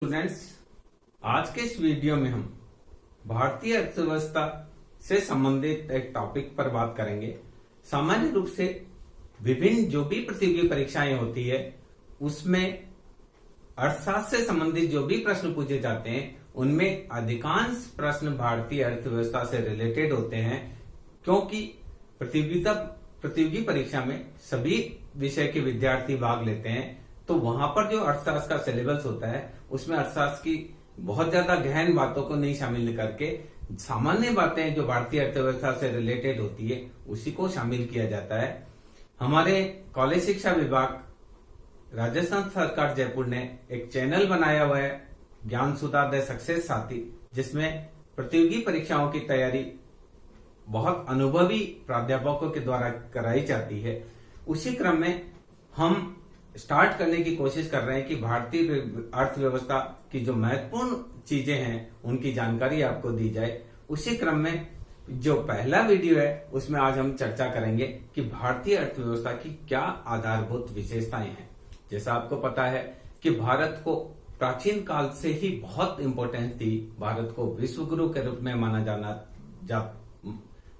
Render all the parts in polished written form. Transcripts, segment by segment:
Students, आज के इस वीडियो में हम भारतीय अर्थव्यवस्था से संबंधित एक टॉपिक पर बात करेंगे। सामान्य रूप से विभिन्न जो भी प्रतियोगी परीक्षाएं होती है उसमें अर्थशास्त्र से संबंधित जो भी प्रश्न पूछे जाते हैं उनमें अधिकांश प्रश्न भारतीय अर्थव्यवस्था से रिलेटेड होते हैं, क्योंकि प्रतियोगी परीक्षा में सभी विषय के विद्यार्थी भाग लेते हैं। तो वहां पर जो अर्थशास्त्र का सिलेबस होता है उसमें अर्थशास्त्र की बहुत ज्यादा गहन बातों को नहीं शामिल करके सामान्य बातें जो भारतीय अर्थव्यवस्था से रिलेटेड होती है उसी को शामिल किया जाता है। हमारे कॉलेज शिक्षा विभाग राजस्थान सरकार जयपुर ने एक चैनल बनाया हुआ है ज्ञान सुधा द सक्सेस साथी, जिसमें प्रतियोगी परीक्षाओं की तैयारी बहुत अनुभवी प्राध्यापकों के द्वारा कराई जाती है। उसी क्रम में हम स्टार्ट करने की कोशिश कर रहे हैं कि भारतीय अर्थव्यवस्था की जो महत्वपूर्ण चीजें हैं उनकी जानकारी आपको दी जाए। उसी क्रम में जो पहला वीडियो है उसमें आज हम चर्चा करेंगे कि भारतीय अर्थव्यवस्था की क्या आधारभूत विशेषताएं हैं। जैसा आपको पता है कि भारत को प्राचीन काल से ही बहुत इंपॉर्टेंस थी। भारत को विश्व गुरु के रूप में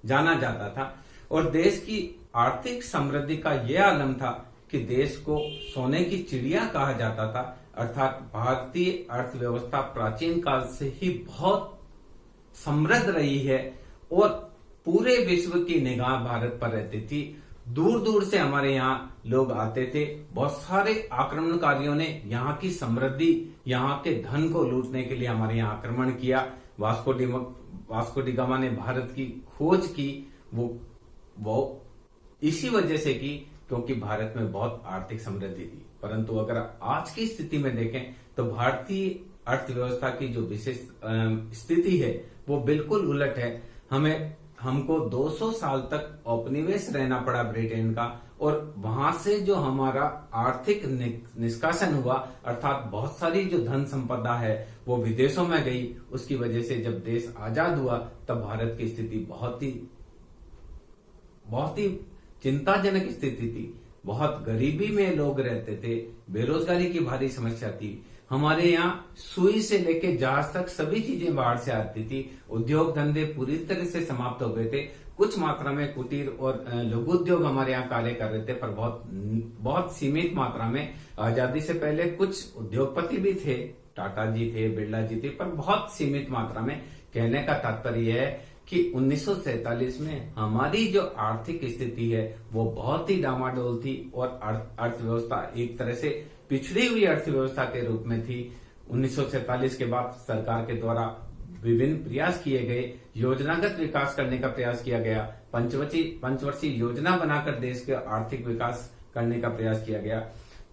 जाना जाता था और देश की आर्थिक समृद्धि का यह आलम था कि देश को सोने की चिड़िया कहा जाता था। अर्थात भारतीय अर्थव्यवस्था प्राचीन काल से ही बहुत समृद्ध रही है और पूरे विश्व की निगाह भारत पर रहती थी। दूर दूर से हमारे यहाँ लोग आते थे। बहुत सारे आक्रमणकारियों ने यहाँ की समृद्धि, यहाँ के धन को लूटने के लिए हमारे यहाँ आक्रमण किया। वास्को डी गामा ने भारत की खोज की, वो इसी वजह से की क्योंकि भारत में बहुत आर्थिक समृद्धि थी। परंतु अगर आज की स्थिति में देखें तो भारतीय अर्थव्यवस्था की जो विशेष स्थिति है वो बिल्कुल उलट है। हमको 200 साल तक औपनिवेश रहना पड़ा ब्रिटेन का, और वहां से जो हमारा आर्थिक निष्कासन हुआ, अर्थात बहुत सारी जो धन संपदा है वो विदेशों में गई। उसकी वजह से जब देश आजाद हुआ तब भारत की स्थिति बहुत ही चिंताजनक स्थिति थी। बहुत गरीबी में लोग रहते थे, बेरोजगारी की भारी समस्या थी। हमारे यहाँ सुई से लेके जहाज तक सभी चीजें बाहर से आती थी। उद्योग धंधे पूरी तरह से समाप्त हो गए थे। कुछ मात्रा में कुटीर और लघु उद्योग हमारे यहाँ कार्य कर रहे थे, पर बहुत सीमित मात्रा में। आजादी से पहले कुछ उद्योगपति भी थे, टाटा जी थे, बिरला जी थे, पर बहुत सीमित मात्रा में। कहने का तात्पर्य है कि 1947 में हमारी जो आर्थिक स्थिति है वो बहुत ही डामाडोल थी और अर्थव्यवस्था एक तरह से पिछड़ी हुई अर्थव्यवस्था के रूप में थी। 1947 के बाद सरकार के द्वारा विभिन्न प्रयास किए गए, योजनागत विकास करने का प्रयास किया गया, पंचवर्षीय योजना बनाकर देश के आर्थिक विकास करने का प्रयास किया गया।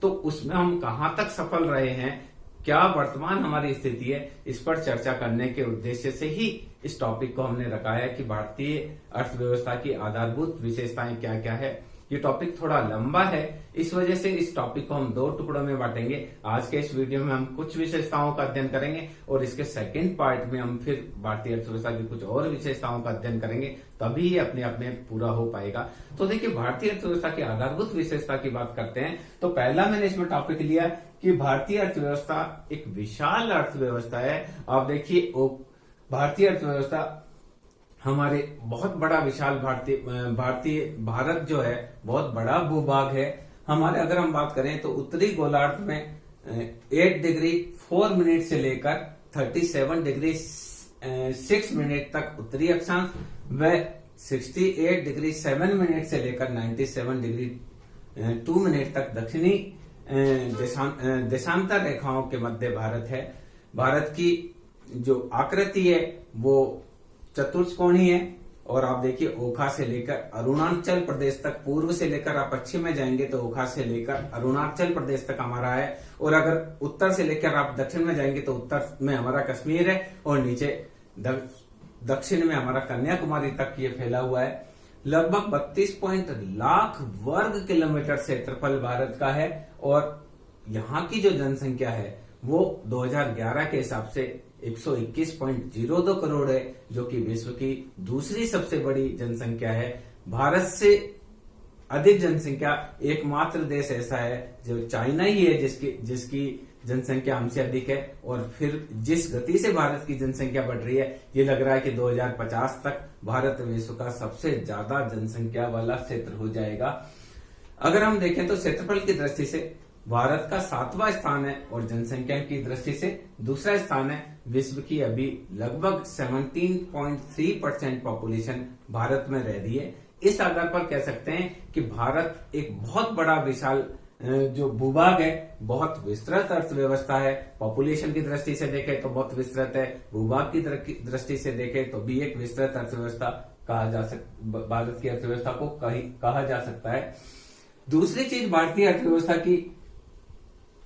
तो उसमें हम कहाँ तक सफल रहे हैं, क्या वर्तमान हमारी स्थिति है, इस पर चर्चा करने के उद्देश्य से ही इस टॉपिक को हमने रखा है कि भारतीय अर्थव्यवस्था की आधारभूत विशेषताएं क्या क्या है। ये टॉपिक थोड़ा लंबा है, इस वजह से इस टॉपिक को हम 2 टुकड़ों में बांटेंगे। आज के इस वीडियो में हम कुछ विशेषताओं का अध्ययन करेंगे और इसके सेकंड पार्ट में हम फिर भारतीय अर्थव्यवस्था की कुछ और विशेषताओं का अध्ययन करेंगे, तभी ये अपने आप में पूरा हो पाएगा। तो देखिए, भारतीय अर्थव्यवस्था की आधारभूत विशेषता की बात करते हैं तो पहला मैंने इसमें टॉपिक लिया कि भारतीय अर्थव्यवस्था एक विशाल अर्थव्यवस्था है। आप देखिए, भारतीय अर्थव्यवस्था हमारे बहुत बड़ा विशाल भारत जो है बहुत बड़ा भूभाग है। हमारे अगर हम बात करें तो उत्तरी गोलार्ध में 8 डिग्री 4 मिनट से लेकर 37 डिग्री 6 मिनट तक उत्तरी अक्षांश व 68 डिग्री 7 मिनट से लेकर 97 डिग्री 2 मिनट तक दक्षिणी देशांतर रेखाओं के मध्य भारत है। भारत की जो आकृति है वो चतुष्कोणीय है और आप देखिए ओखा से लेकर अरुणाचल प्रदेश तक, पूर्व से लेकर आप पश्चिम में जाएंगे तो ओखा से लेकर अरुणाचल प्रदेश तक हमारा है, और अगर उत्तर से लेकर आप दक्षिण में जाएंगे तो उत्तर में हमारा कश्मीर है और नीचे दक्षिण में हमारा कन्याकुमारी तक ये फैला हुआ है। लगभग 32 लाख वर्ग किलोमीटर क्षेत्रफल भारत का है और यहाँ की जो जनसंख्या है वो 2011 के हिसाब से 121.02 करोड़ है, जो कि विश्व की दूसरी सबसे बड़ी जनसंख्या है। भारत से अधिक जनसंख्या एकमात्र देश ऐसा है जो चाइना ही है जिसकी जनसंख्या हमसे अधिक है और फिर जिस गति से भारत की जनसंख्या बढ़ रही है, ये लग रहा है कि 2050 तक भारत विश्व का सबसे ज्यादा जनसंख्या वाला क्षेत्र हो जाएगा। अगर हम देखें तो क्षेत्रफल की दृष्टि से भारत का 7वां स्थान है और जनसंख्या की दृष्टि से दूसरा स्थान है। विश्व की अभी लगभग 17.3% पॉपुलेशन भारत में रह रही है। इस आधार पर कह सकते हैं कि भारत एक बहुत बड़ा विशाल जो भूभाग है, बहुत विस्तृत अर्थव्यवस्था है। पॉपुलेशन की दृष्टि से देखें तो बहुत विस्तृत है, भूभाग की दृष्टि से देखें तो भी एक विस्तृत अर्थव्यवस्था कहा जा सकता, भारत की अर्थव्यवस्था को कहा जा सकता है। दूसरी चीज भारतीय अर्थव्यवस्था की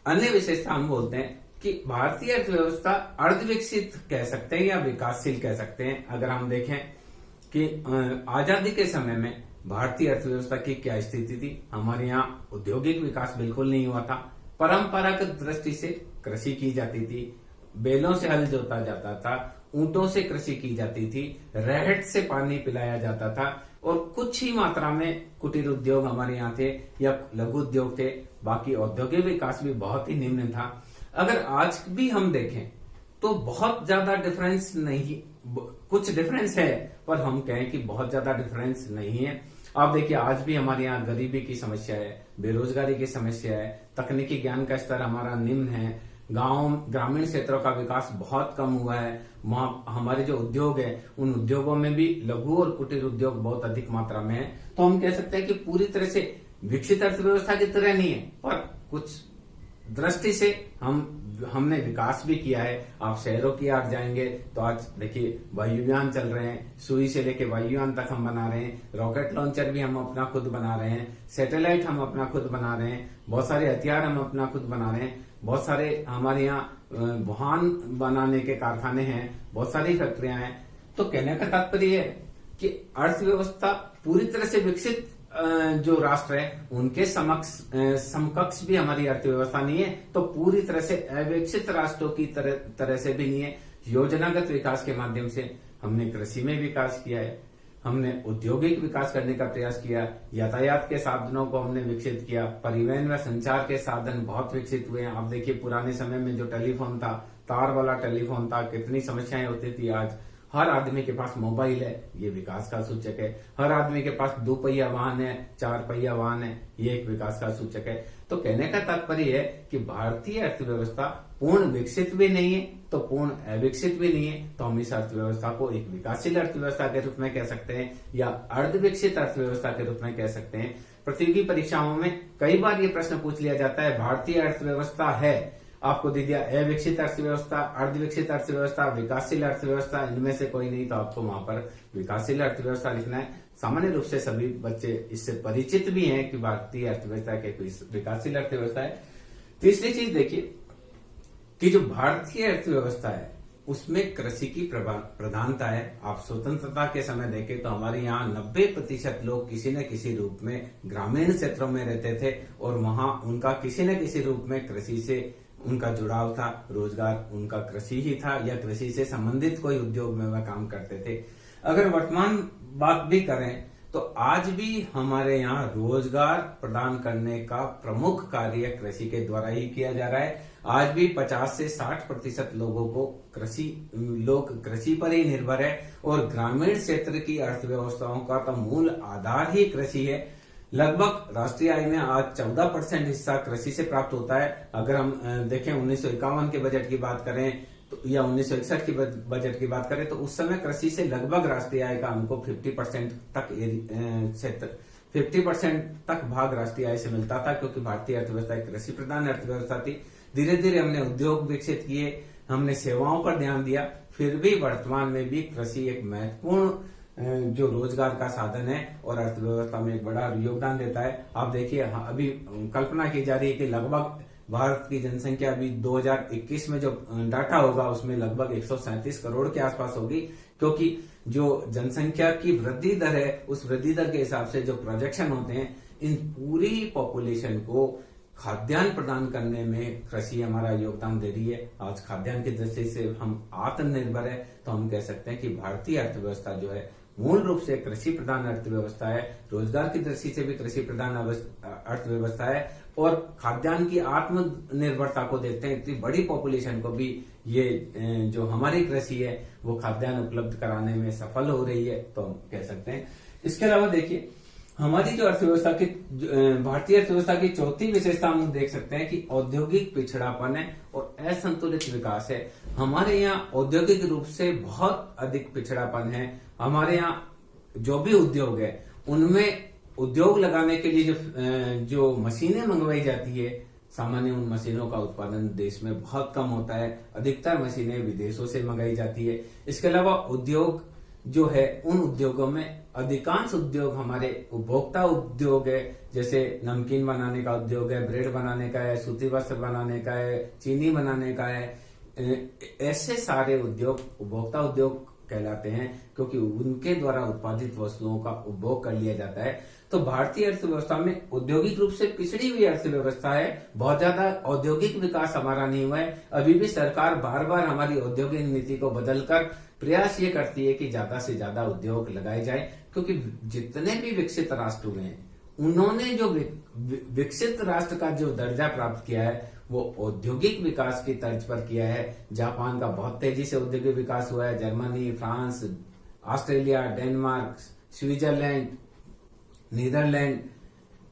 अन्य विशेषता हम बोलते हैं कि भारतीय अर्थव्यवस्था अर्धविकसित कह सकते हैं या विकासशील कह सकते हैं। अगर हम देखें कि आजादी के समय में भारतीय अर्थव्यवस्था की क्या स्थिति थी, हमारे यहाँ औद्योगिक विकास बिल्कुल नहीं हुआ था। परंपरागत दृष्टि से कृषि की जाती थी, बैलों से हल जोता जाता था, ऊंटों से कृषि की जाती थी, रहट से पानी पिलाया जाता था और कुछ ही मात्रा में कुटीर उद्योग हमारे यहाँ थे या लघु उद्योग थे। बाकी औद्योगिक विकास भी बहुत ही निम्न था। अगर आज भी हम देखें तो बहुत ज्यादा डिफरेंस नहीं, कुछ डिफरेंस है पर हम कहें कि बहुत ज्यादा डिफरेंस नहीं है। आप देखिए आज भी हमारे यहाँ गरीबी की समस्या है, बेरोजगारी की समस्या है, तकनीकी ज्ञान का स्तर हमारा निम्न है, ग्रामीण क्षेत्रों का विकास बहुत कम हुआ है। वहां हमारे जो उद्योग है उन उद्योगों में भी लघु और कुटीर उद्योग बहुत अधिक मात्रा में है। तो हम कह सकते हैं कि पूरी तरह से विकसित अर्थव्यवस्था की तरह नहीं है, पर कुछ दृष्टि से हमने विकास भी किया है। आप शहरों की ओर जाएंगे तो आज देखिए वायुयान चल रहे हैं, सुई से लेके वायुयान तक हम बना रहे हैं, रॉकेट लॉन्चर भी हम अपना खुद बना रहे हैं, सैटेलाइट हम अपना खुद बना रहे हैं, बहुत सारे हथियार हम अपना खुद बना रहे हैं, बहुत सारे हमारे यहाँ वाहन बनाने के कारखाने हैं, बहुत सारी फैक्ट्रियां हैं। तो कहने का तात्पर्य है कि अर्थव्यवस्था पूरी तरह से विकसित जो राष्ट्र है उनके समकक्ष भी हमारी अर्थव्यवस्था नहीं है, तो पूरी तरह से अविकसित राष्ट्रों की तरह से भी नहीं है। योजनागत विकास के माध्यम से हमने कृषि में विकास किया है, हमने औद्योगिक विकास करने का प्रयास किया, यातायात के साधनों को हमने विकसित किया, परिवहन व संचार के साधन बहुत विकसित हुए हैं। आप देखिए पुराने समय में जो टेलीफोन था, तार वाला टेलीफोन था, कितनी समस्याएं होती थी। आज हर आदमी के पास मोबाइल है, ये विकास का सूचक है। हर आदमी के पास 2 पहिया वाहन है, 4 पहिया वाहन है, ये एक विकास का सूचक है। तो कहने का तात्पर्य है कि भारतीय अर्थव्यवस्था पूर्ण विकसित भी नहीं है तो पूर्ण अविकसित भी नहीं है। तो हम इस अर्थव्यवस्था को एक विकासशील अर्थव्यवस्था के रूप में कह सकते हैं या अर्धविकसित अर्थव्यवस्था के रूप में कह सकते हैं। प्रतियोगी परीक्षाओं में कई बार ये प्रश्न पूछ लिया जाता है, भारतीय अर्थव्यवस्था है, आपको दे दिया अविकसित अर्थव्यवस्था, अर्धविकसित अर्थव्यवस्था, विकासशील अर्थव्यवस्था, इनमें से कोई नहीं, तो आपको वहां पर विकासशील अर्थव्यवस्था लिखना है। सामान्य रूप से सभी बच्चे इससे परिचित भी हैं कि भारतीय अर्थव्यवस्था के विकासशील अर्थव्यवस्था है। तीसरी चीज देखिए कि जो भारतीय अर्थव्यवस्था है उसमें कृषि की प्रधानता है। आप स्वतंत्रता के समय देखें तो हमारे यहाँ 90% लोग किसी न किसी रूप में ग्रामीण क्षेत्रों में रहते थे और वहां उनका किसी न किसी रूप में कृषि से उनका जुड़ाव था, रोजगार उनका कृषि ही था या कृषि से संबंधित कोई उद्योग में वह काम करते थे। अगर वर्तमान बात भी करें तो आज भी हमारे यहाँ रोजगार प्रदान करने का प्रमुख कार्य कृषि के द्वारा ही किया जा रहा है। आज भी 50 से 60% लोगों को कृषि पर ही निर्भर है और ग्रामीण क्षेत्र की अर्थव्यवस्थाओं का तो मूल आधार ही कृषि है। लगभग राष्ट्रीय आय में आज 14% हिस्सा कृषि से प्राप्त होता है। अगर हम देखें 1951 के बजट की बात करें तो या 1961 की बजट की बात करें तो उस समय कृषि से लगभग राष्ट्रीय आय का हमको 50% तक भाग राष्ट्रीय आय से मिलता था, क्योंकि भारतीय अर्थव्यवस्था एक कृषि प्रधान अर्थव्यवस्था थी। धीरे धीरे हमने उद्योग विकसित किए, हमने सेवाओं पर ध्यान दिया, फिर भी वर्तमान में भी कृषि एक महत्वपूर्ण जो रोजगार का साधन है और अर्थव्यवस्था में एक बड़ा योगदान देता है। आप देखिए अभी कल्पना की जा रही है कि लगभग भारत की जनसंख्या अभी 2021 में जो डाटा होगा उसमें लगभग 137 करोड़ के आसपास होगी, क्योंकि जो जनसंख्या की वृद्धि दर है उस वृद्धि दर के हिसाब से जो प्रोजेक्शन होते हैं, इन पूरी पॉपुलेशन को खाद्यान्न प्रदान करने में कृषि हमारा योगदान दे रही है। आज खाद्यान्न की दृष्टि से हम आत्मनिर्भर है, तो हम कह सकते हैं कि भारतीय अर्थव्यवस्था जो है मूल रूप से कृषि प्रधान अर्थव्यवस्था है, रोजगार की दृष्टि से भी कृषि प्रधान अर्थव्यवस्था है, और खाद्यान्न की आत्मनिर्भरता को देखते हैं, इतनी बड़ी पॉपुलेशन को भी ये जो हमारी कृषि है वो खाद्यान्न उपलब्ध कराने में सफल हो रही है, तो हम कह सकते हैं। इसके अलावा देखिए, हमारी जो अर्थव्यवस्था की भारतीय अर्थव्यवस्था की चौथी विशेषता हम देख सकते हैं कि औद्योगिक पिछड़ापन है और असंतुलित विकास है। हमारे यहाँ औद्योगिक रूप से बहुत अधिक पिछड़ापन है। हमारे यहाँ जो भी उद्योग है उनमें उद्योग लगाने के लिए जो मशीनें मंगवाई जाती है, सामान्य उन मशीनों का उत्पादन देश में बहुत कम होता है। अधिकतर मशीनें विदेशों से मंगाई जाती है। इसके अलावा उद्योग जो है, उन उद्योगों में अधिकांश उद्योग हमारे उपभोक्ता उद्योग है, जैसे नमकीन बनाने का उद्योग है, ब्रेड बनाने का है, सूती वस्त्र बनाने का है, चीनी बनाने का है। ऐसे सारे उद्योग उपभोक्ता उद्योग कहलाते हैं क्योंकि उनके द्वारा उत्पादित वस्तुओं का उपभोग कर लिया जाता है। तो भारतीय अर्थव्यवस्था में औद्योगिक रूप से पिछड़ी हुई अर्थव्यवस्था है। बहुत ज्यादा औद्योगिक विकास हमारा नहीं हुआ है। अभी भी सरकार बार बार हमारी औद्योगिक नीति को बदलकर प्रयास ये करती है कि ज्यादा से ज्यादा उद्योग लगाए जाए, क्योंकि जितने भी विकसित राष्ट्र हुए हैं उन्होंने जो विकसित राष्ट्र का जो दर्जा प्राप्त किया है वो औद्योगिक विकास की तर्ज पर किया है। जापान का बहुत तेजी से औद्योगिक विकास हुआ है। Germany, France, Australia, Denmark, Switzerland, Netherlands,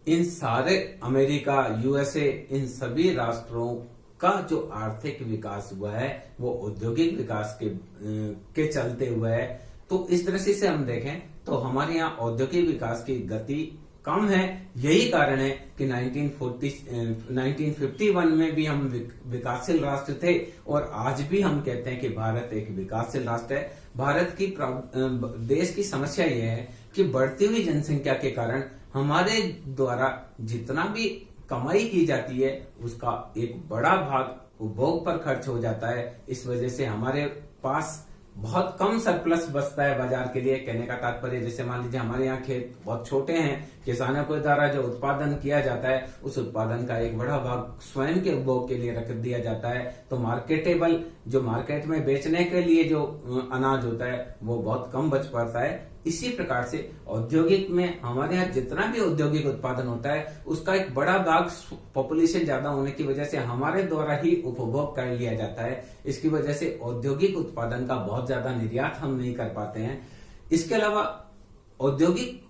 इन सारे, अमेरिका, यूएसए, इन सभी राष्ट्रों का जो आर्थिक विकास हुआ है वो औद्योगिक विकास के चलते हुआ है। तो इस दृष्टि से हम देखें तो हमारे यहाँ औद्योगिक विकास की गति कम है। यही कारण है कि 1951 में भी हम विकासशील राष्ट्र थे और आज भी हम कहते हैं कि भारत एक विकासशील राष्ट्र है। भारत की देश की समस्या यह है कि बढ़ती हुई जनसंख्या के कारण हमारे द्वारा जितना भी कमाई की जाती है उसका एक बड़ा भाग उपभोग पर खर्च हो जाता है। इस वजह से हमारे पास बहुत कम सरप्लस बचता है बाजार के लिए। कहने का तात्पर्य, जैसे मान लीजिए हमारे यहाँ खेत बहुत छोटे हैं, किसानों के द्वारा जो उत्पादन किया जाता है उस उत्पादन का एक बड़ा भाग स्वयं के उपभोग के लिए रख दिया जाता है। तो मार्केटेबल, जो मार्केट में बेचने के लिए जो अनाज होता है वो बहुत कम बच पाता है। इसी प्रकार से औद्योगिक में हमारे यहाँ जितना भी औद्योगिक उत्पादन होता है उसका एक बड़ा भाग पॉपुलेशन ज्यादा होने की वजह से हमारे द्वारा ही उपभोग कर लिया जाता है। इसकी वजह से औद्योगिक उत्पादन का बहुत ज्यादा निर्यात हम नहीं कर पाते हैं। इसके अलावा औद्योगिक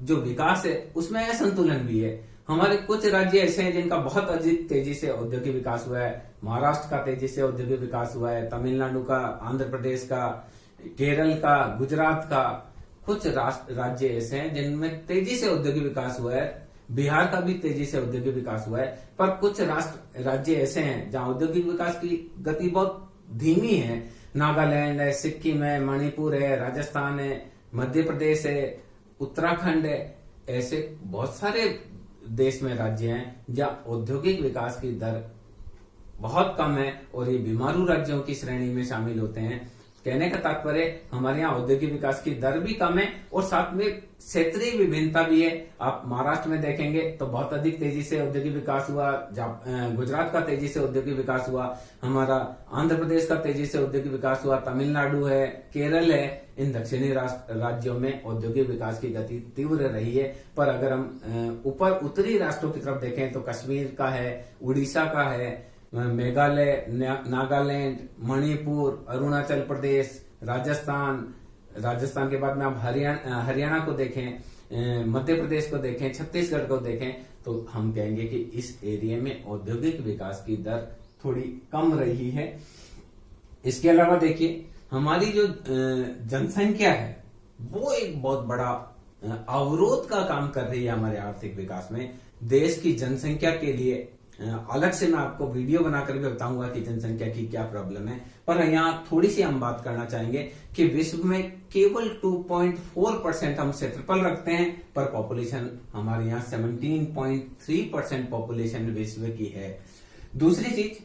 जो विकास है उसमें असंतुलन भी है। हमारे कुछ राज्य ऐसे हैं जिनका बहुत अधिक तेजी से औद्योगिक विकास हुआ है। महाराष्ट्र का तेजी से औद्योगिक विकास हुआ है, तमिलनाडु का, आंध्र प्रदेश का, केरल का, गुजरात का। कुछ राज्य ऐसे हैं जिनमें तेजी से औद्योगिक विकास हुआ है। बिहार का भी तेजी से औद्योगिक विकास हुआ है। पर कुछ राज्य ऐसे हैं जहां औद्योगिक विकास की गति बहुत धीमी है। नागालैंड है, सिक्किम है, मणिपुर है, राजस्थान है, मध्य प्रदेश है, उत्तराखंड है। ऐसे बहुत सारे देश में राज्य हैं जहां औद्योगिक विकास की दर बहुत कम है और ये बीमारू राज्यों की श्रेणी में शामिल होते हैं। कहने का तात्पर्य, हमारे यहाँ औद्योगिक विकास की दर भी कम है और साथ में क्षेत्रीय विभिन्नता भी है। आप महाराष्ट्र में देखेंगे तो बहुत अधिक तेजी से औद्योगिक विकास हुआ, गुजरात का तेजी से औद्योगिक विकास हुआ, हमारा आंध्र प्रदेश का तेजी से औद्योगिक विकास हुआ, तमिलनाडु है, केरल है। इन दक्षिणी राज्यों में औद्योगिक विकास की गति तीव्र रही है। पर अगर हम ऊपर उत्तरी राष्ट्रों की तरफ देखें तो कश्मीर का है, उड़ीसा का है, मेघालय, नागालैंड, मणिपुर, अरुणाचल प्रदेश, राजस्थान के बाद में आप हरियाणा को देखें, मध्य प्रदेश को देखें, छत्तीसगढ़ को देखें, तो हम कहेंगे कि इस एरिया में औद्योगिक विकास की दर थोड़ी कम रही है। इसके अलावा देखिए, हमारी जो जनसंख्या है वो एक बहुत बड़ा अवरोध का काम कर रही है हमारे आर्थिक विकास में। देश की जनसंख्या के लिए अलग से मैं आपको वीडियो बनाकर भी बताऊंगा कि जनसंख्या की क्या प्रॉब्लम है। पर यहाँ थोड़ी सी हम बात करना चाहेंगे कि विश्व में केवल 2.4% हम क्षेत्रफल रखते हैं, पर पॉपुलेशन हमारे यहाँ 17.3% पॉपुलेशन विश्व की है। दूसरी चीज,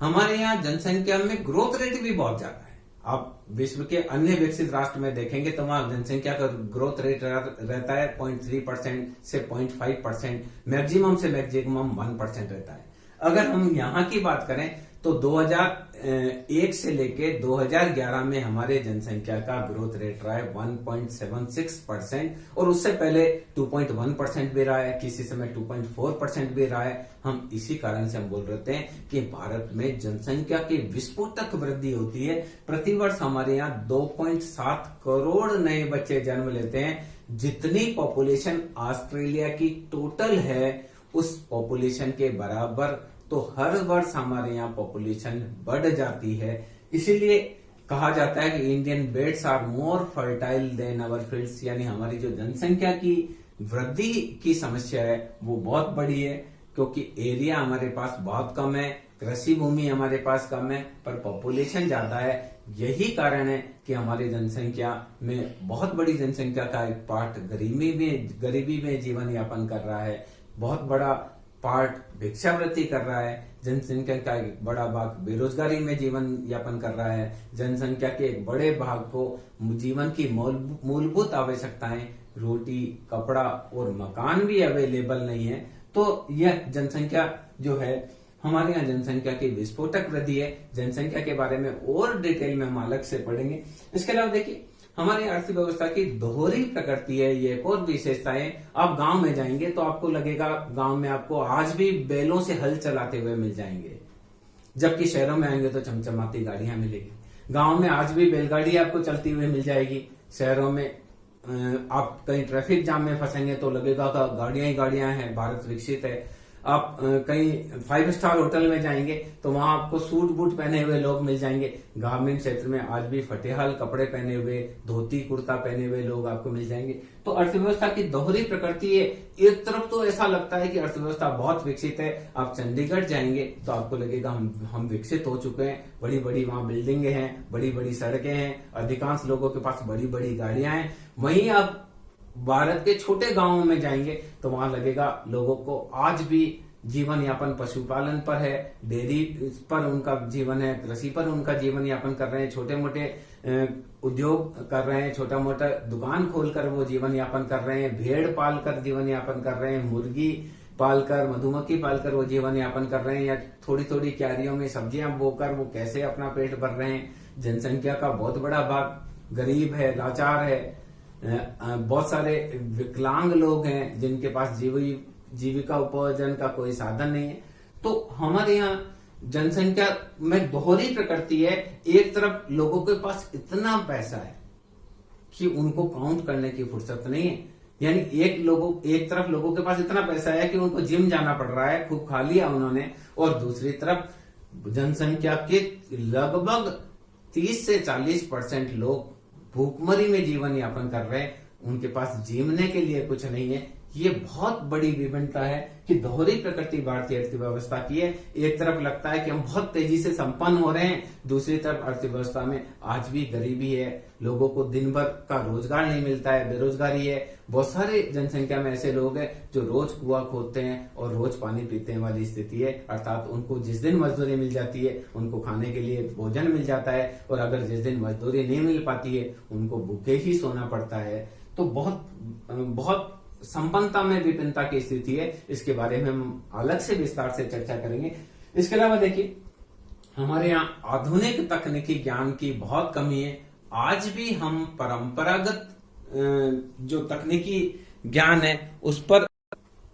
हमारे यहाँ जनसंख्या में ग्रोथ रेट भी बहुत ज्यादा है। आप विश्व के अन्य विकसित राष्ट्र में देखेंगे तो वहां जनसंख्या का ग्रोथ रेट रहता है 0.3% से 0.5%, मैक्सिमम से मैक्सिमम 1% रहता है। अगर हम यहाँ की बात करें तो 2001 से लेके 2011 में हमारे जनसंख्या का ग्रोथ रेट रहा है 1.76% और उससे पहले 2.1% भी रहा है, किसी समय 2.4% भी रहा है। हम इसी कारण से हम बोल रहे हैं कि भारत में जनसंख्या की विस्फोटक वृद्धि होती है। प्रतिवर्ष हमारे यहाँ 2.7 करोड़ नए बच्चे जन्म लेते हैं। जितनी पॉपुलेशन ऑस्ट्रेलिया की टोटल है उस पॉपुलेशन के बराबर तो हर वर्ष हमारे यहाँ पॉपुलेशन बढ़ जाती है। इसीलिए कहा जाता है कि Indian beds are more fertile than our fields, यानी हमारी जो जनसंख्या की वृद्धि की समस्या है वो बहुत बड़ी है, क्योंकि एरिया हमारे पास बहुत कम है, कृषि भूमि हमारे पास कम है, पर पॉपुलेशन ज्यादा है। यही कारण है कि हमारी जनसंख्या में बहुत बड़ी जनसंख्या का एक पार्ट गरीबी में जीवन यापन कर रहा है, बहुत बड़ा पार्ट भिक्षावृत्ति कर रहा है, जनसंख्या का एक बड़ा भाग बेरोजगारी में जीवन यापन कर रहा है, जनसंख्या के एक बड़े भाग को जीवन की मूलभूत आवश्यकताएं रोटी, कपड़ा और मकान भी अवेलेबल नहीं है। तो यह जनसंख्या जो है हमारे यहाँ जनसंख्या की विस्फोटक वृद्धि है। जनसंख्या के बारे में और डिटेल में हम अलग से पढ़ेंगे। इसके अलावा देखिए हमारी अर्थव्यवस्था की दोहरी प्रकृति है, ये एक और विशेषता है। आप गांव में जाएंगे तो आपको लगेगा गांव में आपको आज भी बैलों से हल चलाते हुए मिल जाएंगे, जबकि शहरों में आएंगे तो चमचमाती गाड़ियां मिलेगी। गांव में आज भी बैलगाड़ी आपको चलती हुई मिल जाएगी, शहरों में आप कहीं ट्रैफिक जाम में फंसेंगे तो लगेगा कि गाड़ियां ही गाड़ियां हैं, भारत विकसित है। आप कहीं 5 स्टार होटल में जाएंगे तो वहां आपको सूट बूट पहने हुए लोग मिल जाएंगे। ग्रामीण क्षेत्र में आज भी फटेहाल कपड़े पहने हुए, धोती कुर्ता पहने हुए लोग आपको मिल जाएंगे। तो अर्थव्यवस्था की दोहरी प्रकृति है। एक तरफ तो ऐसा लगता है कि अर्थव्यवस्था बहुत विकसित है, आप चंडीगढ़ जाएंगे तो आपको लगेगा हम विकसित हो चुके हैं, बड़ी बड़ी वहां बिल्डिंगे हैं, बड़ी बड़ी सड़कें हैं, अधिकांश लोगों के पास बड़ी बड़ी गाड़ियां हैं। वहीं आप भारत के छोटे गांवों में जाएंगे तो वहां लगेगा लोगों को आज भी जीवन यापन पशुपालन पर है, डेयरी पर उनका जीवन है, कृषि पर उनका जीवन यापन कर रहे हैं, छोटे मोटे उद्योग कर रहे हैं, छोटा मोटा दुकान खोलकर वो जीवन यापन कर रहे हैं, भेड़ पालकर जीवन यापन कर रहे हैं, मुर्गी पालकर, मधुमक्खी पालकर वो जीवन यापन कर रहे हैं, या थोड़ी थोड़ी क्यारियों में सब्जियां बोकर वो कैसे अपना पेट भर रहे हैं। जनसंख्या का बहुत बड़ा भाग गरीब है, लाचार है, बहुत सारे विकलांग लोग हैं जिनके पास जीविका उपार्जन का कोई साधन नहीं है। तो हमारे यहाँ जनसंख्या में दोहरी प्रकृति है। एक तरफ लोगों के पास इतना पैसा है कि उनको काउंट करने की फुर्सत नहीं है, यानी एक तरफ लोगों के पास इतना पैसा है कि उनको जिम जाना पड़ रहा है, खूब खा लिया उन्होंने, और दूसरी तरफ जनसंख्या के लगभग 30 से 40% लोग भूखमरी में जीवन यापन कर रहे हैं, उनके पास जीने के लिए कुछ नहीं है। ये बहुत बड़ी विभिन्नता है कि दोहरी प्रकृति भारतीय अर्थव्यवस्था की है। एक तरफ लगता है कि हम बहुत तेजी से संपन्न हो रहे हैं, दूसरी तरफ अर्थव्यवस्था में आज भी गरीबी है, लोगों को दिन भर का रोजगार नहीं मिलता है, बेरोजगारी है। बहुत सारे जनसंख्या में ऐसे लोग हैं जो रोज कुआं खोदते हैं और रोज पानी पीते हैं वाली स्थिति है, अर्थात उनको जिस दिन मजदूरी मिल जाती है उनको खाने के लिए भोजन मिल जाता है, और अगर जिस दिन मजदूरी नहीं मिल पाती है उनको भूखे ही सोना पड़ता है। तो बहुत संपन्नता में विभिन्नता की स्थिति है। इसके बारे में हम अलग से विस्तार से चर्चा करेंगे। इसके अलावा देखिए हमारे यहाँ आधुनिक तकनीकी ज्ञान की बहुत कमी है। आज भी हम परंपरागत जो तकनीकी ज्ञान है उस पर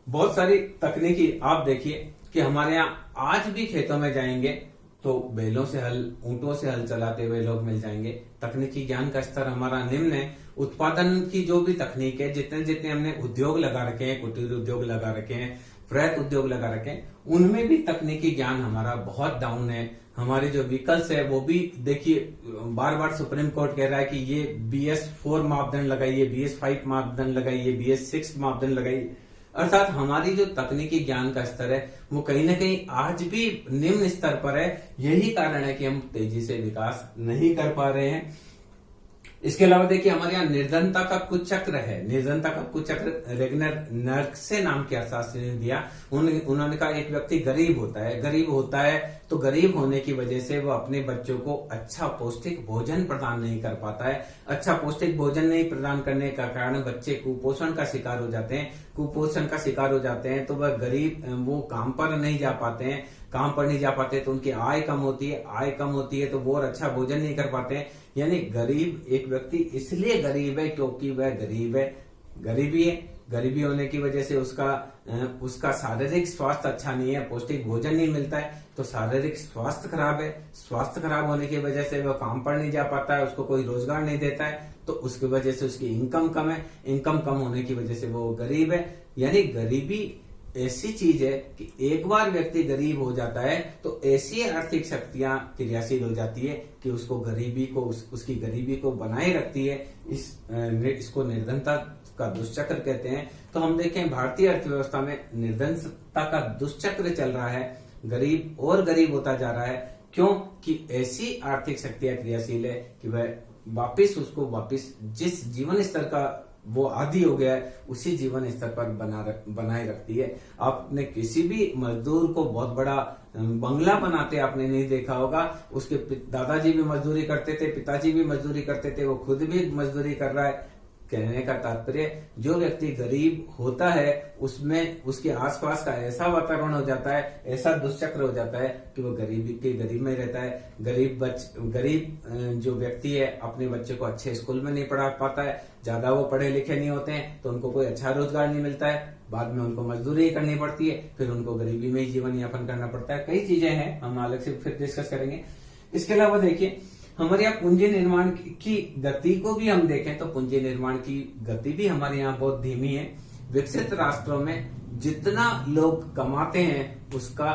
बहुत सारी तकनीकी, आप देखिए कि हमारे यहाँ आज भी खेतों में जाएंगे तो बैलों से हल, ऊंटों से हल चलाते हुए लोग मिल जाएंगे। तकनीकी ज्ञान का स्तर हमारा निम्न है। उत्पादन की जो भी तकनीक है, जितने जितने हमने उद्योग लगा रखे हैं, कुटीर उद्योग लगा रखे हैं, वृहत उद्योग लगा रखे हैं, उनमें भी तकनीकी ज्ञान हमारा बहुत डाउन है। हमारे जो व्हीकल्स है वो भी देखिए बार बार सुप्रीम कोर्ट कह रहा है कि ये BS4 मापदंड लगाइए, BS5 मापदंड लगाइए, BS6 मापदंड लगाइए, अर्थात हमारी जो तकनीकी ज्ञान का स्तर है वो कहीं ना कहीं आज भी निम्न स्तर पर है। यही कारण है कि हम तेजी से विकास नहीं कर पा रहे हैं। इसके अलावा देखिए हमारे यहाँ निर्धनता का कुचक्र है। निर्धनता का कुचक्र रेगनर नर्कसे नाम के अर्थशास्त्री ने दिया। उन्होंने कहा एक व्यक्ति गरीब होता है तो गरीब होने की वजह से वो अपने बच्चों को अच्छा पौष्टिक भोजन प्रदान नहीं कर पाता है। अच्छा पौष्टिक भोजन नहीं प्रदान करने का कारण बच्चे कुपोषण का शिकार हो जाते हैं। तो वह गरीब, वो काम पर नहीं जा पाते हैं, काम पर नहीं जा पाते तो उनकी आय कम होती है, आय कम होती है तो वो और अच्छा भोजन नहीं कर पाते हैं। यानी गरीब एक व्यक्ति इसलिए गरीब है क्योंकि वह गरीब है, गरीबी है, गरीबी होने की वजह से उसका शारीरिक स्वास्थ्य अच्छा नहीं है, पौष्टिक भोजन नहीं मिलता है तो शारीरिक स्वास्थ्य खराब है। स्वास्थ्य खराब होने की वजह से वह काम पर नहीं जा पाता है, उसको कोई रोजगार नहीं देता है तो उसकी वजह से उसकी इनकम कम है, इनकम कम होने की वजह से वो गरीब है। यानी गरीबी ऐसी चीज है कि एक बार व्यक्ति गरीब हो जाता है तो ऐसी आर्थिक शक्तियां क्रियाशील हो जाती है कि उसको गरीबी को उसकी गरीबी को बनाए रखती है। इसको निर्धनता का दुष्चक्र कहते हैं। तो हम देखें भारतीय अर्थव्यवस्था में निर्धनता का दुष्चक्र चल रहा है, गरीब और गरीब होता जा रहा है। क्यों कि ऐसी आर्थिक शक्तियां क्रियाशील है कि वह वापिस जिस जीवन स्तर का वो आदी हो गया है उसी जीवन स्तर पर बनाए रखती है। आपने किसी भी मजदूर को बहुत बड़ा बंगला बनाते आपने नहीं देखा होगा। उसके दादाजी भी मजदूरी करते थे, पिताजी भी मजदूरी करते थे, वो खुद भी मजदूरी कर रहा है। कहने का तात्पर्य जो व्यक्ति गरीब होता है उसमें उसके आसपास का ऐसा वातावरण हो जाता है, ऐसा दुष्चक्र हो जाता है कि वो गरीब में रहता है। गरीब जो व्यक्ति है अपने बच्चे को अच्छे स्कूल में नहीं पढ़ा पाता है, ज्यादा वो पढ़े लिखे नहीं होते हैं तो उनको कोई अच्छा रोजगार नहीं मिलता है, बाद में उनको मजदूरी करनी पड़ती है, फिर उनको गरीबी में ही जीवन यापन करना पड़ता है। कई चीजें हैं, हम अलग से फिर डिस्कस करेंगे। इसके अलावा देखिए हमारे यहाँ पूंजी निर्माण की गति को भी हम देखें तो पूंजी निर्माण की गति भी हमारे यहाँ बहुत धीमी है। विकसित राष्ट्रों में जितना लोग कमाते हैं उसका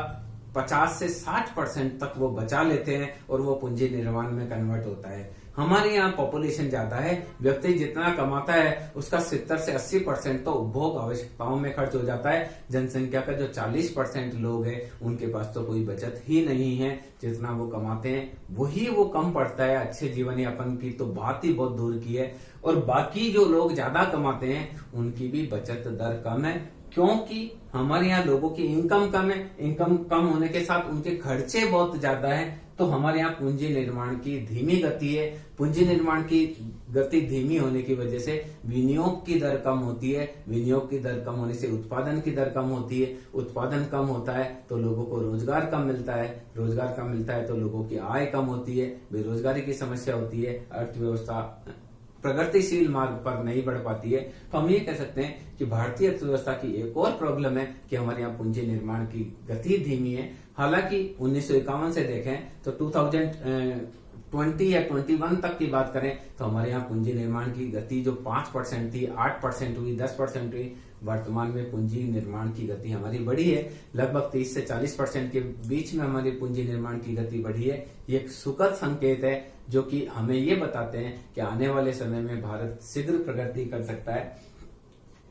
50 से 60% तक वो बचा लेते हैं और वो पूंजी निर्माण में कन्वर्ट होता है। हमारे यहाँ पॉपुलेशन ज्यादा है, व्यक्ति जितना कमाता है उसका 70 से 80% तो उपभोग आवश्यकताओं में खर्च हो जाता है। जनसंख्या का जो 40% लोग हैं उनके पास तो कोई बचत ही नहीं है, जितना वो कमाते हैं वही वो कम पड़ता है। अच्छे जीवन यापन की तो बात ही बहुत दूर की है। और बाकी जो लोग ज्यादा कमाते हैं उनकी भी बचत दर कम है, क्योंकि हमारे यहाँ लोगों की इनकम कम है। इनकम कम होने के साथ उनके खर्चे बहुत ज्यादा हैं, तो हमारे यहाँ पूंजी निर्माण की धीमी गति है। पूंजी निर्माण की गति धीमी होने की वजह से विनियोग की दर कम होती है, विनियोग की दर कम होने से उत्पादन की दर कम होती है, उत्पादन कम होता है तो लोगों को रोजगार कम मिलता है, रोजगार कम मिलता है तो लोगों की आय कम होती है, बेरोजगारी की समस्या होती है, अर्थव्यवस्था प्रगतिशील मार्ग पर नहीं बढ़ पाती है। तो हम ये कह सकते हैं कि भारतीय अर्थव्यवस्था की एक और प्रॉब्लम है कि हमारे यहाँ पूंजी निर्माण की गति धीमी है। हालांकि 1951 से देखें तो 2020 या 21 तक की बात करें तो हमारे यहाँ पूंजी निर्माण की गति जो 5% थी 8% हुई, 10% हुई। वर्तमान में पूंजी निर्माण की गति हमारी बढ़ी है, लगभग 30 से 40% के बीच में हमारी पूंजी निर्माण की गति बढ़ी है। ये एक सुखद संकेत है जो कि हमें ये बताते हैं कि आने वाले समय में भारत शीघ्र प्रगति कर सकता है।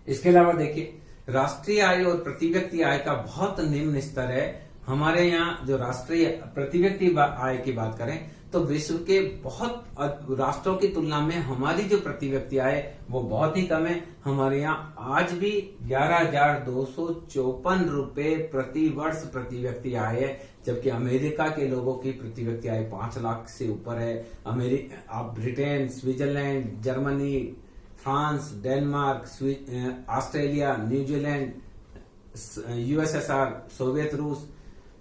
इसके अलावा देखिए राष्ट्रीय आय और प्रति व्यक्ति आय का बहुत निम्न स्तर है। हमारे यहाँ जो राष्ट्रीय प्रति व्यक्ति आय की बात करें तो विश्व के बहुत राष्ट्रों की तुलना में हमारी जो प्रति व्यक्ति आय वो बहुत ही कम है। हमारे यहाँ आज भी 11,254 रुपए प्रति वर्ष प्रति व्यक्ति आय है, जबकि अमेरिका के लोगों की प्रति व्यक्ति आय 5 लाख से ऊपर है। आप Britain, Switzerland, Germany, France, Denmark, Australia, New Zealand, USSR, Soviet रूस,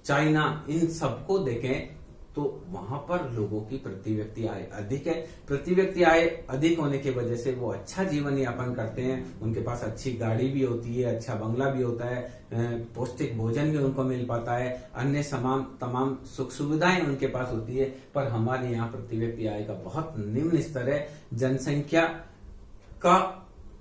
चाइना, इन सबको देखें तो वहां पर लोगों की प्रति व्यक्ति आय अधिक है। प्रति व्यक्ति आय अधिक होने की वजह से वो अच्छा जीवन यापन करते हैं, उनके पास अच्छी गाड़ी भी होती है, अच्छा बंगला भी होता है, पौष्टिक भोजन भी उनको मिल पाता है, अन्य तमाम सुख सुविधाएं उनके पास होती है। पर हमारे यहाँ प्रति व्यक्ति आय का बहुत निम्न स्तर है। जनसंख्या का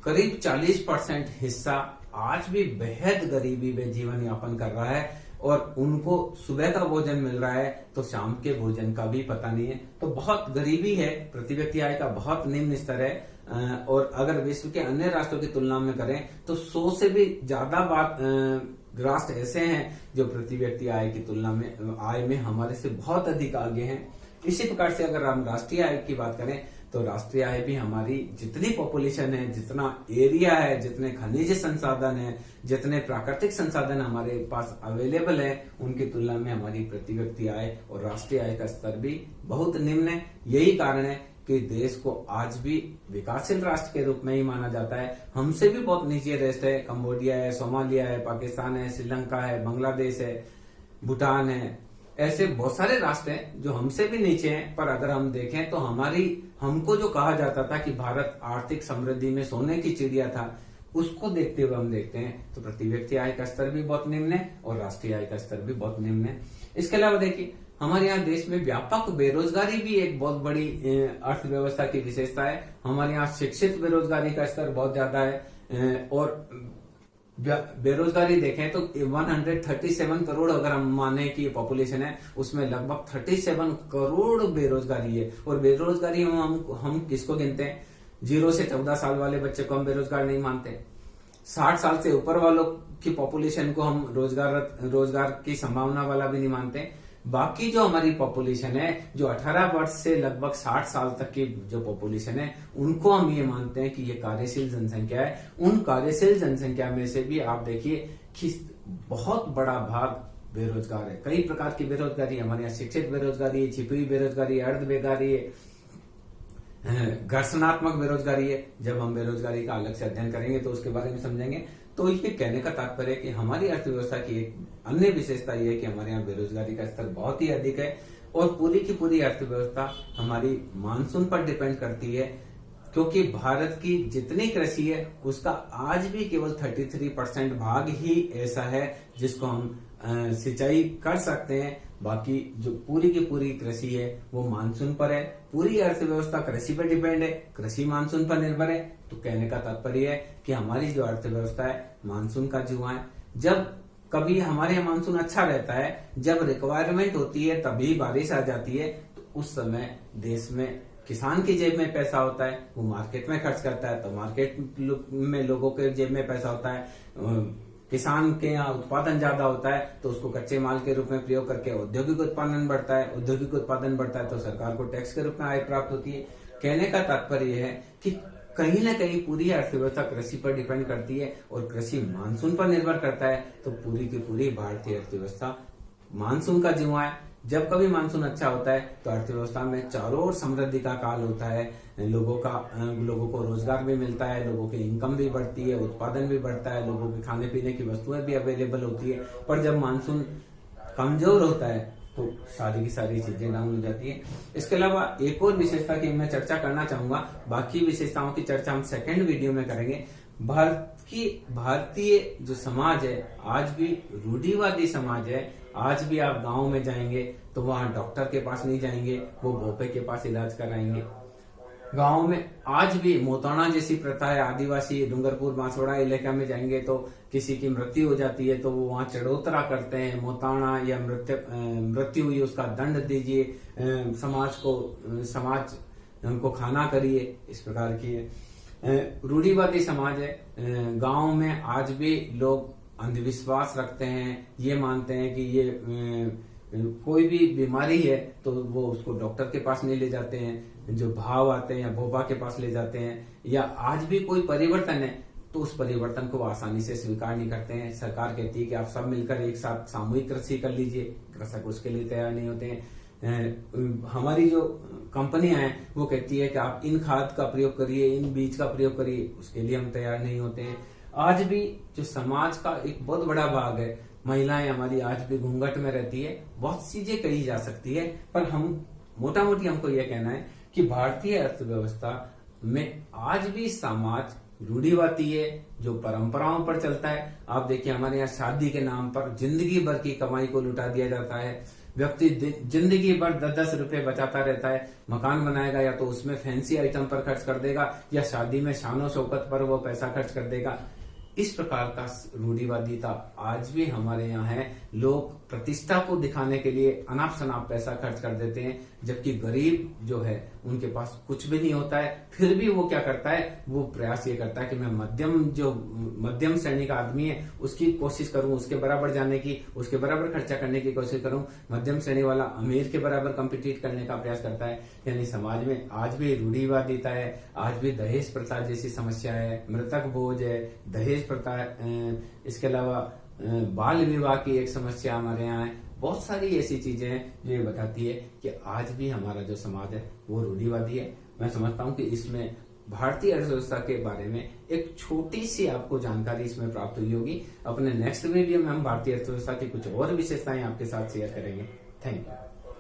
करीब 40% हिस्सा आज भी बेहद गरीबी में जीवन यापन कर रहा है और उनको सुबह का भोजन मिल रहा है तो शाम के भोजन का भी पता नहीं है। तो बहुत गरीबी है, प्रति व्यक्ति आय का बहुत निम्न स्तर है। और अगर विश्व के अन्य राष्ट्रों की तुलना में करें तो 100 से भी ज्यादा राष्ट्र ऐसे हैं जो प्रति व्यक्ति आय की तुलना में आय में हमारे से बहुत अधिक आगे हैं। इसी प्रकार से अगर हम राष्ट्रीय आय की बात करें तो राष्ट्रीय आय भी हमारी जितनी पॉपुलेशन है, जितना एरिया है, जितने खनिज संसाधन है, जितने प्राकृतिक संसाधन हमारे पास अवेलेबल है, उनकी तुलना में हमारी प्रति व्यक्ति आय और राष्ट्रीय आय का स्तर भी बहुत निम्न है। यही कारण है कि देश को आज भी विकासशील राष्ट्र के रूप में ही माना जाता है। हमसे भी बहुत नीचे देश है, कंबोडिया है, सोमालिया है, पाकिस्तान है, श्रीलंका है, बांग्लादेश है, भूटान है, ऐसे बहुत सारे राष्ट्र हैं जो हमसे भी नीचे हैं। पर अगर हम देखें तो हमको जो कहा जाता था कि भारत आर्थिक समृद्धि में सोने की चिड़िया था, उसको देखते हुए हम देखते हैं तो प्रति व्यक्ति आय का स्तर भी बहुत निम्न है और राष्ट्रीय आय का स्तर भी बहुत निम्न है। इसके अलावा देखिए हमारे यहाँ देश में व्यापक बेरोजगारी भी एक बहुत बड़ी अर्थव्यवस्था की विशेषता है। हमारे यहाँ शिक्षित बेरोजगारी का स्तर बहुत ज्यादा है और बेरोजगारी देखें तो 137 करोड़ अगर हम माने कि पॉपुलेशन है, उसमें लगभग 37 करोड़ बेरोजगारी है। और बेरोजगारी हम किसको गिनते हैं? 0 से 14 साल वाले बच्चे को हम बेरोजगार नहीं मानते। 60 साल से ऊपर वालों की पॉपुलेशन को हम रोजगार की संभावना वाला भी नहीं मानते। बाकी जो हमारी पॉपुलेशन है, जो 18 वर्ष से लगभग 60 साल तक की जो पॉपुलेशन है, उनको हम ये मानते हैं कि ये कार्यशील जनसंख्या है। उन कार्यशील जनसंख्या में से भी आप देखिए कि बहुत बड़ा भाग बेरोजगार है। कई प्रकार की बेरोजगारी हमारे यहाँ, शिक्षित बेरोजगारी है, छिपी हुई बेरोजगारी है, अर्ध बेकारी है, घर्षणात्मक बेरोजगारी है। जब हम बेरोजगारी का अलग से अध्ययन करेंगे तो उसके बारे में समझेंगे। तो ये कहने का तात्पर्य है कि हमारी अर्थव्यवस्था की एक अन्य विशेषता ये है कि हमारे यहाँ बेरोजगारी का स्तर बहुत ही अधिक है और पूरी की पूरी अर्थव्यवस्था हमारी मानसून पर डिपेंड करती है, क्योंकि भारत की जितनी कृषि है उसका आज भी केवल 33% भाग ही ऐसा है जिसको हम सिंचाई कर सकते हैं। बाकी जो पूरी की पूरी कृषि है वो मानसून पर है। पूरी अर्थव्यवस्था कृषि पर डिपेंड है, कृषि मानसून पर निर्भर है। तो कहने का तात्पर्य है कि हमारी जो अर्थव्यवस्था है मानसून का जुआ है। जब कभी हमारे यहाँ मानसून अच्छा रहता है, जब रिक्वायरमेंट होती है तभी बारिश आ जाती है, तो उस समय देश में किसान की जेब में पैसा होता है, वो मार्केट में खर्च करता है, तो मार्केट में लोगों के जेब में पैसा होता है। किसान के यहाँ उत्पादन ज्यादा होता है तो उसको कच्चे माल के रूप में प्रयोग करके औद्योगिक उत्पादन बढ़ता है, औद्योगिक उत्पादन बढ़ता है तो सरकार को टैक्स के रूप में आय प्राप्त होती है। कहने का तात्पर्य यह है कि कहीं ना कहीं पूरी अर्थव्यवस्था कृषि पर डिपेंड करती है और कृषि मानसून पर निर्भर करता है। तो पूरी की पूरी भारतीय अर्थव्यवस्था मानसून का जुआ है। जब कभी मानसून अच्छा होता है तो अर्थव्यवस्था में चारों ओर समृद्धि का काल होता है। लोगों को रोजगार भी मिलता है, लोगों की इनकम भी बढ़ती है, उत्पादन भी बढ़ता है, लोगों की खाने पीने की वस्तुएं भी अवेलेबल होती है। पर जब मानसून कमजोर होता है तो सारी की सारी चीजें डाउन हो जाती है। इसके अलावा एक और विशेषता की मैं चर्चा करना चाहूंगा, बाकी विशेषताओं की चर्चा हम सेकंड वीडियो में करेंगे। भारतीय जो समाज है आज भी रूढ़िवादी समाज है। आज भी आप गांव में जाएंगे तो वहां डॉक्टर के पास नहीं जाएंगे, वो भोपे के पास इलाज कराएंगे। गांव में आज भी मोताणा जैसी प्रथा है। आदिवासी डूंगरपुर बांसवाड़ा इलाका में जाएंगे तो किसी की मृत्यु हो जाती है तो वो वहां चढ़ोतरा करते हैं, मोताणा या मृत्यु हुई उसका दंड दीजिए, समाज को खाना करिए, इस प्रकार की है। रूढ़िवादी समाज है। गांव में आज भी लोग अंधविश्वास रखते हैं, ये मानते हैं कि ये कोई भी बीमारी है तो वो उसको डॉक्टर के पास नहीं ले जाते हैं, जो भाव आते हैं या भोपा के पास ले जाते हैं। या आज भी कोई परिवर्तन है तो उस परिवर्तन को आसानी से स्वीकार नहीं करते हैं। सरकार कहती है कि आप सब मिलकर एक साथ सामूहिक कृषि कर लीजिए, कृषक उसके लिए तैयार नहीं होते हैं। हमारी जो कंपनियां हैं वो कहती है कि आप इन खाद का प्रयोग करिए, इन बीज का प्रयोग करिए, उसके लिए हम तैयार नहीं होते हैं। आज भी जो समाज का एक बहुत बड़ा भाग है, महिलाएं हमारी आज भी घूंघट में रहती है। बहुत चीजें कही जा सकती है, पर हम मोटा मोटी हमको यह कहना है कि भारतीय अर्थव्यवस्था में आज भी समाज रूढ़िवादी है, जो परंपराओं पर चलता है। आप देखिए हमारे यहाँ शादी के नाम पर जिंदगी भर की कमाई को लुटा दिया जाता है। व्यक्ति जिंदगी भर 10-10 रुपए बचाता रहता है। मकान बनाएगा या तो उसमें फैंसी आइटम पर खर्च कर देगा या शादी में शानो शौकत पर वो पैसा खर्च कर देगा। इस प्रकार का रूढ़िवादिता आज भी हमारे यहाँ है। लोग प्रतिष्ठा को दिखाने के लिए अनाप शनाप पैसा खर्च कर देते हैं, जबकि गरीब जो है उनके पास कुछ भी नहीं होता है। फिर भी वो क्या करता है, वो प्रयास ये करता है कि मैं मध्यम श्रेणी का आदमी है उसकी कोशिश करूं, उसके बराबर जाने की, उसके बराबर खर्चा करने की कोशिश करूं। मध्यम श्रेणी वाला अमीर के बराबर कम्पिटिट करने का प्रयास करता है। यानी समाज में आज भी रूढ़िवादिता है। आज भी दहेज प्रथा जैसी समस्या है, मृतक भोज है, दहेज प्रथा है। इसके अलावा बाल विवाह की एक समस्या हमारे यहाँ है। बहुत सारी ऐसी चीजें हैं जो ये बताती है कि आज भी हमारा जो समाज है वो रूढ़िवादी है। मैं समझता हूँ कि इसमें भारतीय अर्थव्यवस्था के बारे में एक छोटी सी आपको जानकारी इसमें प्राप्त हुई होगी। अपने नेक्स्ट वीडियो में हम भारतीय अर्थव्यवस्था की कुछ और विशेषताएं आपके साथ शेयर करेंगे। Thank you.